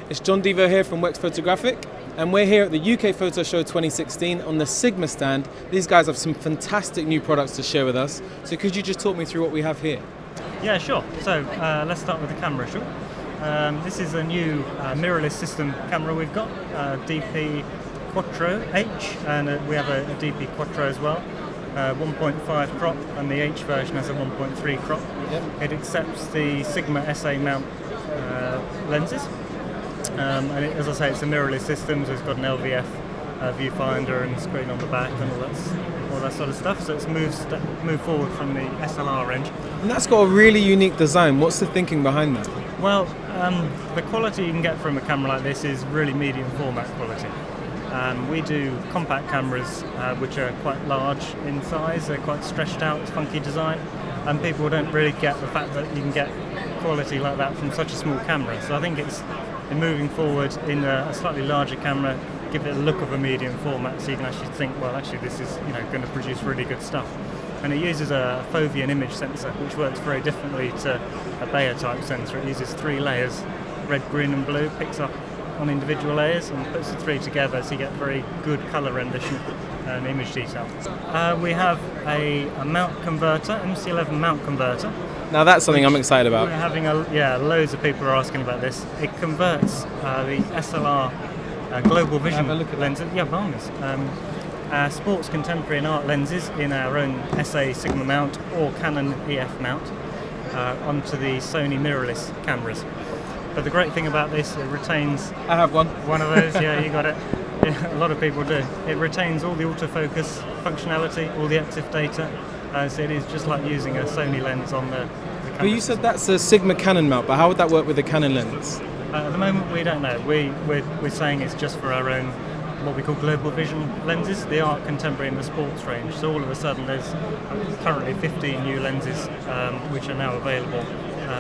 It's Jon Devo here from Wex Photographic, and we're here at the UK Photo Show 2016 on the Sigma stand. These guys have some fantastic new products to share with us. So could you just talk me through what we have here? Yeah, sure. So let's start with the camera, shall we? This is a new mirrorless system camera we've got, DP Quattro H, and we have a DP Quattro as well. 1.5 crop, and the H version has a 1.3 crop. Yep. It accepts the Sigma SA mount lenses, and as I say, it's a mirrorless system, so it's got an LVF viewfinder and screen on the back and all that sort of stuff. So it's moved forward from the SLR range. And that's got a really unique design. What's the thinking behind that? Well, the quality you can get from a camera like this is really medium format quality. We do compact cameras which are quite large in size, they're quite stretched out, it's funky design, and people don't really get the fact that you can get quality like that from such a small camera. So I think it's moving forward in a slightly larger camera, give it a look of a medium format so you can actually think, well, actually this is going to produce really good stuff. And it uses a foveal image sensor, which works very differently to a Bayer type sensor. It uses 3 layers, red, green and blue, picks up on individual layers and puts the 3 together, so you get very good colour rendition and image detail. We have a mount converter, MC-11 mount converter. Now that's something I'm excited about. We're having loads of people are asking about this. It converts the SLR global vision lenses. Yeah, bonus. Sports, contemporary and art lenses in our own SA Sigma mount or Canon EF mount onto the Sony mirrorless cameras. But the great thing about this, it retains... I have one. One of those, yeah, you got it. Yeah, a lot of people do. It retains all the autofocus functionality, all the EXIF data, so it is just like using a Sony lens on the camera. But you said that's a Sigma Canon mount, but how would that work with a Canon lens? At the moment we don't know. We're saying it's just for our own, what we call global vision lenses, the art, contemporary and the sports range. So all of a sudden there's currently 15 new lenses which are now available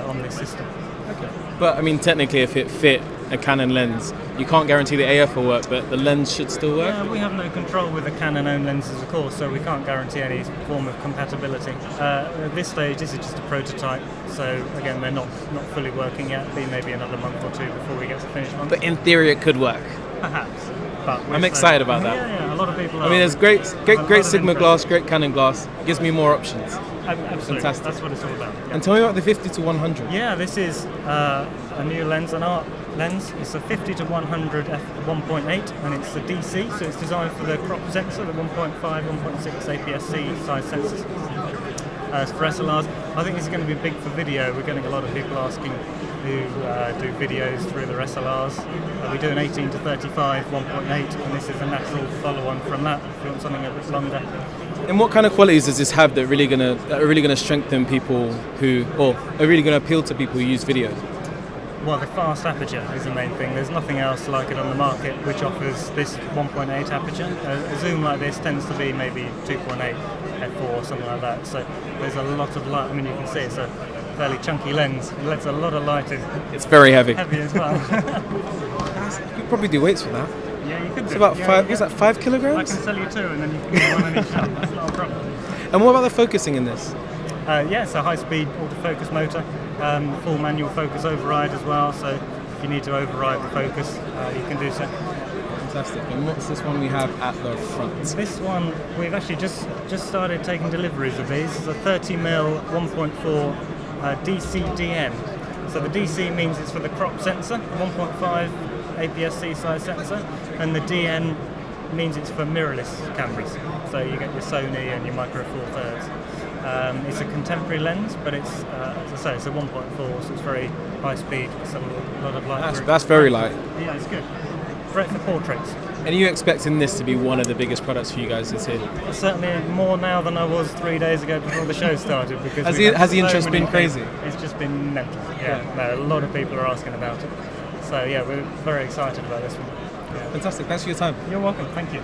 on this system. Okay. But I mean, technically, if it fit a Canon lens, you can't guarantee the AF will work, but the lens should still work? Yeah, we have no control with the Canon own lenses, of course, so we can't guarantee any form of compatibility. At this stage, this is just a prototype, so again, they're not fully working yet. It'll be maybe another month or 2 before we get to the finished one. But in theory, it could work. Perhaps. But I'm excited about that. Yeah, a lot of people are. I mean, there's great Sigma glass, great Canon glass. It gives me more options. Absolutely. Fantastic. That's what it's all about. Yeah. And tell me about the 50 to 100. Yeah, this is a new lens, an art lens. It's a 50 to 100 f1.8, and it's a DC, so it's designed for the crop sensor, the 1.5, 1.6 APS-C size sensors. For SLRs, I think this is going to be big for video. We're getting a lot of people asking who do videos through their SLRs. We do an 18 to 35 1.8, and this is a natural follow-on from that. If you want something a bit longer. And what kind of qualities does this have that are really gonna strengthen people or are really gonna appeal to people who use video? Well, the fast aperture is the main thing. There's nothing else like it on the market which offers this 1.8 aperture. A zoom like this tends to be maybe 2.8 f4 or something like that. So there's a lot of light. I mean, you can see it's a fairly chunky lens. It lets a lot of light in. It's very heavy. Heavy as well. You could probably do weights for that. Yeah, you could do. It's about 5. Is that 5 kilograms? I can sell you 2, and then you can get one on each hand. That's not a problem. And what about the focusing in this? Yeah, it's a high-speed autofocus motor, full manual focus override as well. So if you need to override the focus, you can do so. Fantastic. And what's this one we have at the front? This one, we've actually just started taking deliveries of these. It's a 30mm 1.4 DC-DM. So the DC means it's for the crop sensor, 1.5 APS-C size sensor, and the DN means it's for mirrorless cameras. So you get your Sony and your Micro Four Thirds. It's a contemporary lens, but it's, as I say, it's a 1.4, so it's very high speed. It's a lot of light. That's very light. Yeah, it's good. Great for portraits. And are you expecting this to be one of the biggest products for you guys this year? Certainly more now than I was 3 days ago before the show started. Because has the interest been crazy? It's just been mental. Yeah, no, a lot of people are asking about it. So yeah, we're very excited about this one. Yeah. Fantastic. Thanks for your time. You're welcome. Thank you.